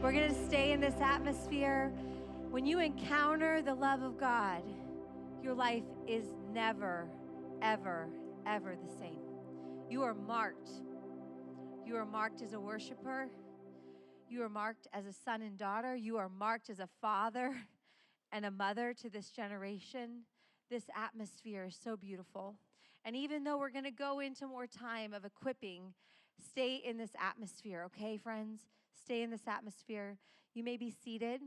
We're going to stay in this atmosphere. When you encounter the love of God, your life is never, ever, ever the same. You are marked. You are marked as a worshiper. You are marked as a son and daughter. You are marked as a father and a mother to this generation. This atmosphere is so beautiful. And even though we're going to go into more time of equipping, stay in this atmosphere, okay, friends? Stay in this atmosphere. You may be seated.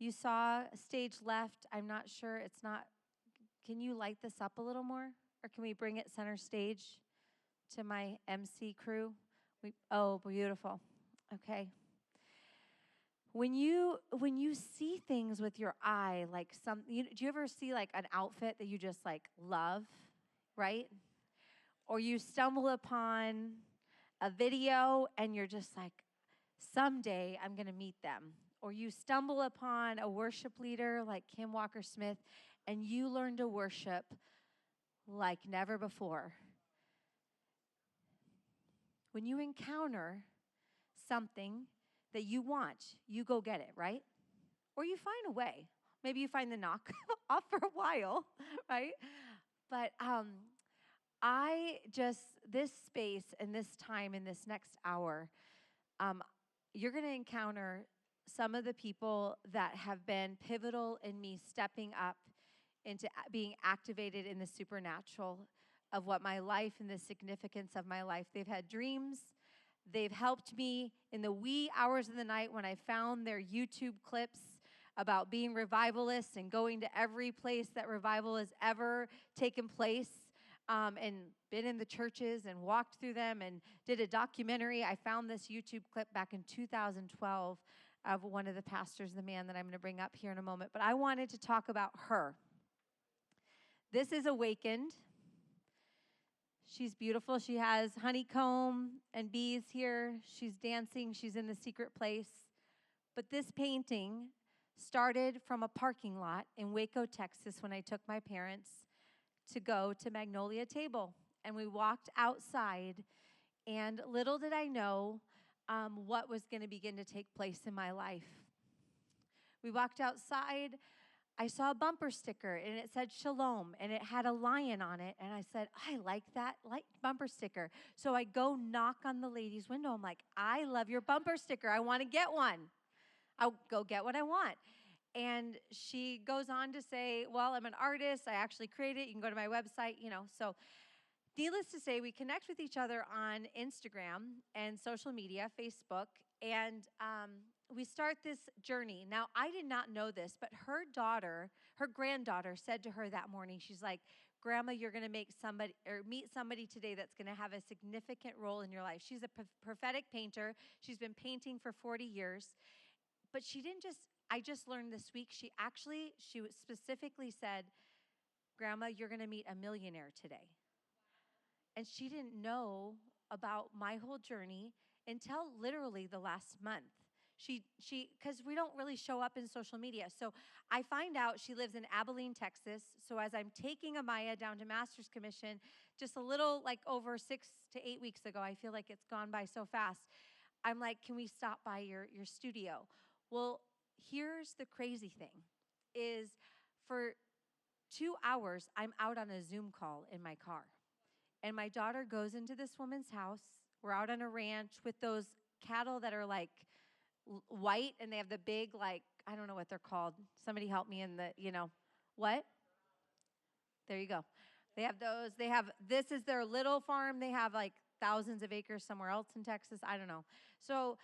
You saw stage left. I'm not sure. It's not. Can you light this up a little more? Or can we bring it center stage to my MC crew? Oh, beautiful. Okay. When you see things with your eye, like do you ever see like an outfit that you just like love, right? Or you stumble upon a video and you're just like, someday I'm going to meet them. Or you stumble upon a worship leader like Kim Walker-Smith and you learn to worship like never before. When you encounter something that you want, you go get it, right? Or you find a way. Maybe you find the knock off for a while, right? But this space and this time in this next hour, you're going to encounter some of the people that have been pivotal in me stepping up into being activated in the supernatural of what my life and the significance of my life. They've had dreams. They've helped me in the wee hours of the night when I found their YouTube clips about being revivalists and going to every place that revival has ever taken place, and been in the churches and walked through them and did a documentary. I found this YouTube clip back in 2012 of one of the pastors, the man that I'm going to bring up here in a moment. But I wanted to talk about her. This is Awakened. She's beautiful. She has honeycomb and bees here. She's dancing. She's in the secret place. But this painting started from a parking lot in Waco, Texas, when I took my parents to go to Magnolia Table. And we walked outside, and little did I know what was going to begin to take place in my life. We walked outside. I saw a bumper sticker, and it said Shalom, and it had a lion on it. And I said, I like that bumper sticker. So I go knock on the lady's window. I'm like, I love your bumper sticker. I want to get one. I'll go get what I want. And she goes on to say, well, I'm an artist. I actually created it. You can go to my website, So needless to say, we connect with each other on Instagram and social media, Facebook, and we start this journey. Now, I did not know this, but her granddaughter said to her that morning, she's like, Grandma, you're going to meet somebody today that's going to have a significant role in your life. She's a prophetic painter. She's been painting for 40 years. But I just learned this week, she specifically said, Grandma, you're going to meet a millionaire today. And she didn't know about my whole journey until literally the last month. Because we don't really show up in social media. So I find out she lives in Abilene, Texas. So as I'm taking Amaya down to Master's Commission, just a little like over 6 to 8 weeks ago, I feel like it's gone by so fast. I'm like, can we stop by your studio? Well, here's the crazy thing, is for 2 hours, I'm out on a Zoom call in my car. And my daughter goes into this woman's house. We're out on a ranch with those cattle that are like white, and they have the big, like, I don't know what they're called. Somebody help me in the, what? There you go. They have those. This is their little farm. They have like thousands of acres somewhere else in Texas. I don't know. So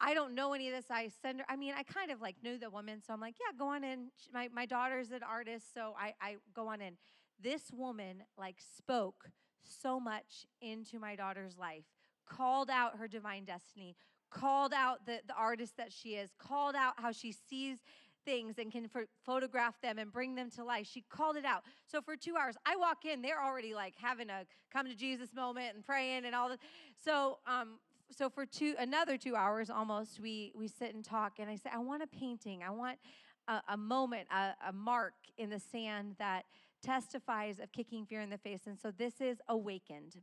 I don't know any of this. I kind of like knew the woman. So I'm like, yeah, go on in. My daughter's an artist, so I go on in. This woman like spoke so much into my daughter's life, called out her divine destiny, called out the artist that she is, called out how she sees things and can photograph them and bring them to life. She called it out. So for 2 hours, I walk in, they're already like having a come to Jesus moment and praying and all that. So for another 2 hours almost, we sit and talk, and I say, I want a painting. I want a moment, a mark in the sand that testifies of kicking fear in the face. And so this is Awakened.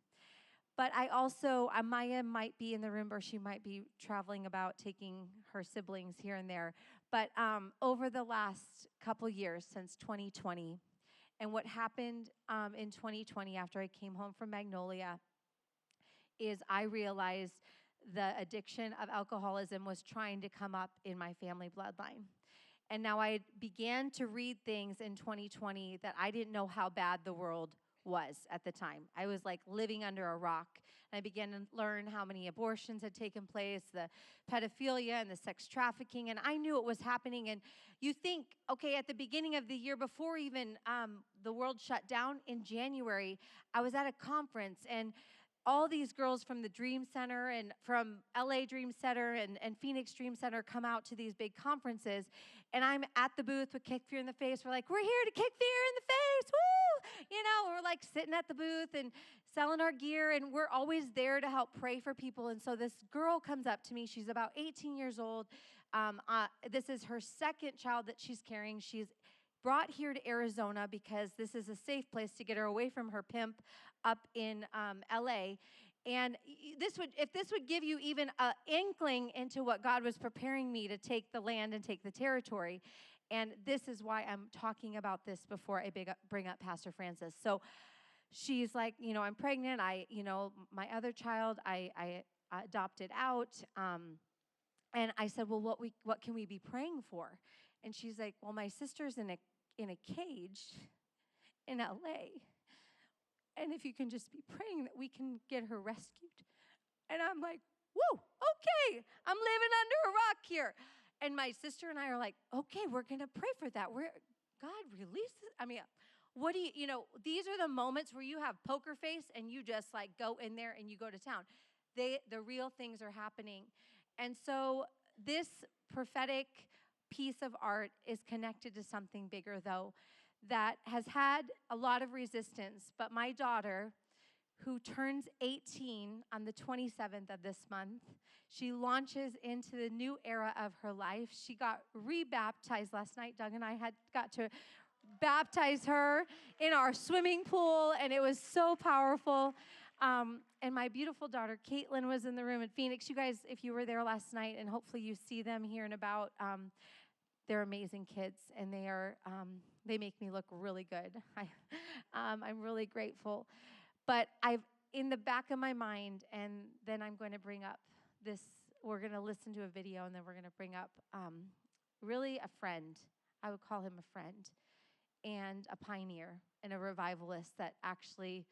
But I also, Maya might be in the room, or she might be traveling about taking her siblings here and there. But over the last couple years, since 2020, and what happened in 2020 after I came home from Magnolia is I realized the addiction of alcoholism was trying to come up in my family bloodline. And now I began to read things in 2020 that I didn't know how bad the world was at the time. I was like living under a rock. And I began to learn how many abortions had taken place, the pedophilia and the sex trafficking, and I knew it was happening. And you think, okay, at the beginning of the year, before even the world shut down in January, I was at a conference, and all these girls from the Dream Center and from LA Dream Center and Phoenix Dream Center come out to these big conferences. And I'm at the booth with Kick Fear in the Face. We're like, we're here to kick fear in the face. Woo! You know, we're like sitting at the booth and selling our gear. And we're always there to help pray for people. And so this girl comes up to me. She's about 18 years old. This is her second child that she's carrying. She's brought here to Arizona because this is a safe place to get her away from her pimp up in LA. And if this would give you even an inkling into what God was preparing me to take the land and take the territory, and this is why I'm talking about this before I bring up Pastor Francis. So she's like, I'm pregnant. My other child, I adopted out. And I said, well, what can we be praying for? And she's like, well, my sister's in a cage in LA. And if you can just be praying that we can get her rescued. And I'm like, whoa, okay, I'm living under a rock here. And my sister and I are like, okay, we're going to pray for that. God releases. What do these are the moments where you have poker face and you just like go in there and you go to town. The real things are happening. And so this prophetic piece of art is connected to something bigger, though, that has had a lot of resistance. But my daughter, who turns 18 on the 27th of this month, she launches into the new era of her life. She got rebaptized last night. Doug and I got to baptize her in our swimming pool, and it was so powerful. And my beautiful daughter, Caitlin, was in the room in Phoenix. You guys, if you were there last night, and hopefully you see them here and about, they're amazing kids, and they make me look really good. I'm really grateful. But in the back of my mind, and then I'm going to bring up this, we're going to listen to a video, and then we're going to bring up really a friend. I would call him a friend, and a pioneer, and a revivalist that actually,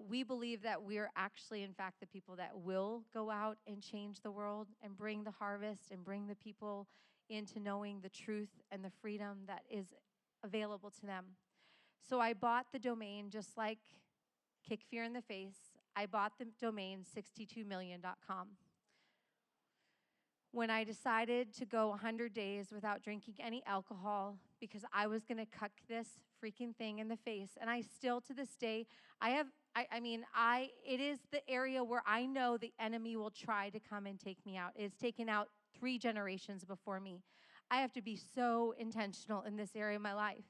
we believe that we're actually, in fact, the people that will go out and change the world and bring the harvest and bring the people into knowing the truth and the freedom that is available to them. So I bought the domain just like Kick Fear in the Face. I bought the domain 62million.com. When I decided to go 100 days without drinking any alcohol because I was going to cuck this freaking thing in the face, and I still to this day, it is the area where I know the enemy will try to come and take me out. It's taken out 3 generations before me. I have to be so intentional in this area of my life.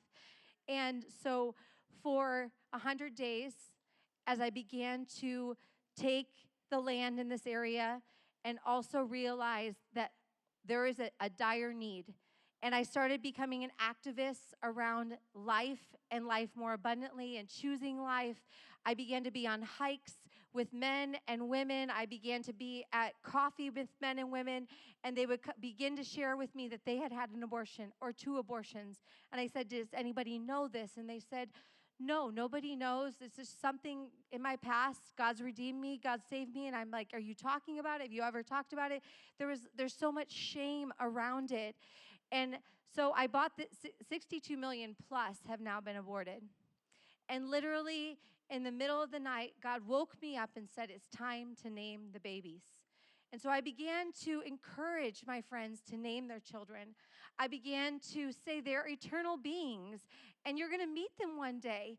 And so for 100 days, as I began to take the land in this area and also realize that there is a dire need, and I started becoming an activist around life and life more abundantly and choosing life. I began to be on hikes with men and women. I began to be at coffee with men and women, and they would begin to share with me that they had had an abortion or 2 abortions. And I said, does anybody know this? And they said, no, nobody knows. This is something in my past. God's redeemed me. God saved me. And I'm like, are you talking about it? Have you ever talked about it? There's so much shame around it. And so I bought the 62 million plus have now been aborted. And literally in the middle of the night, God woke me up and said, it's time to name the babies. And so I began to encourage my friends to name their children. I began to say they're eternal beings, and you're going to meet them one day.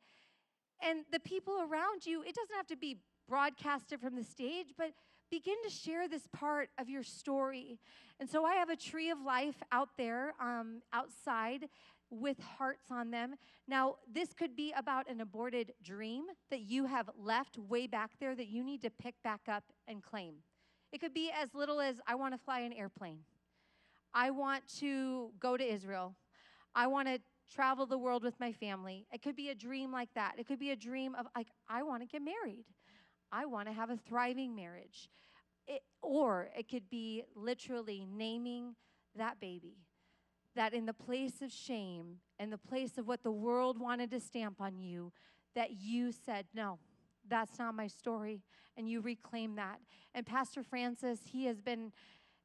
And the people around you, it doesn't have to be broadcasted from the stage, but begin to share this part of your story. And so I have a tree of life out there, outside, with hearts on them. Now, this could be about an aborted dream that you have left way back there that you need to pick back up and claim. It could be as little as, I want to fly an airplane. I want to go to Israel. I want to travel the world with my family. It could be a dream like that. It could be a dream of, like, I want to get married. I want to have a thriving marriage. Or it could be literally naming that baby, that in the place of shame and the place of what the world wanted to stamp on you, that you said, no, that's not my story, and you reclaim that. And Pastor Francis, he has been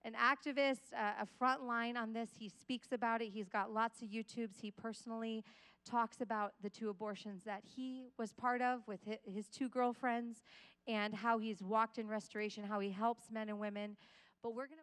an activist, a front line on this. He speaks about it. He's got lots of YouTubes. He personally talks about the 2 abortions that he was part of with his 2 girlfriends and how he's walked in restoration, how he helps men and women. But we're going to